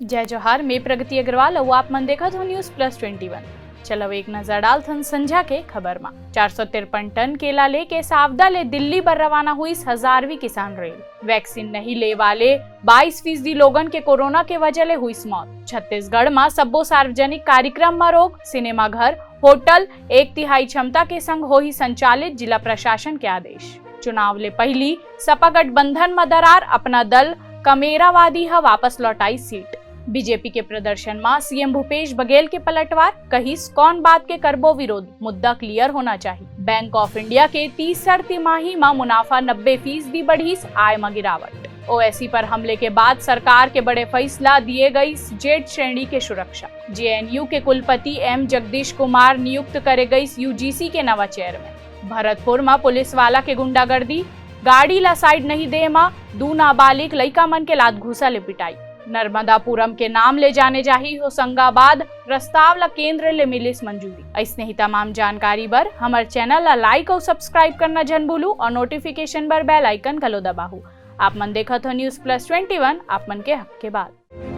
जय जोहार, मैं प्रगति अग्रवाल और आप मन देखत हो न्यूज प्लस 21। चलो एक नजर डालथन संझा के खबर में। 453 टन केला लेके सावदा ले दिल्ली पर रवाना हुई 1000वीं किसान रेल। वैक्सीन नहीं ले वाले 22% लोगन के कोरोना के वजह ले हुई मौत। छत्तीसगढ़ में सब्बो सार्वजनिक कार्यक्रम में रोक। सिनेमा घर, होटल 1/3 क्षमता के संग हो ही संचालित, जिला प्रशासन के आदेश। चुनाव ले पहली सपा गठबंधन में दरार, अपना दल कमेरावादी है वापस लौटाई सीट। बीजेपी के प्रदर्शन में सीएम भूपेश बघेल के पलटवार, कहीं कौन बात के करबो विरोध, मुद्दा क्लियर होना चाहिए। बैंक ऑफ इंडिया के 30 तिमाही में मुनाफा 90% बढ़ी, आय में गिरावट। ओवैसी पर हमले के बाद सरकार के बड़े फैसला, दिए गई जेड श्रेणी के सुरक्षा। जेएनयू के कुलपति एम जगदीश कुमार नियुक्त करे गई यूजीसी के नवा चेयरमैन। भरतपुर में पुलिस वाला के गुंडागर्दी, गाड़ी ला साइड नहीं दे मा 2 नाबालिग लइका मन के लात घूसा ले पिटाई। नर्मदापुरम के नाम ले जाने जाही होशंगाबाद, प्रस्ताव ला केंद्र ले मिलिस मंजूरी। ऐसने ही तमाम जानकारी बर हमारे चैनल ला लाइक और सब्सक्राइब करना जन भूलू और नोटिफिकेशन बर बेल आइकन घलो दबाहू। आप मन देखत हो न्यूज प्लस 21, आप मन के हक के बात।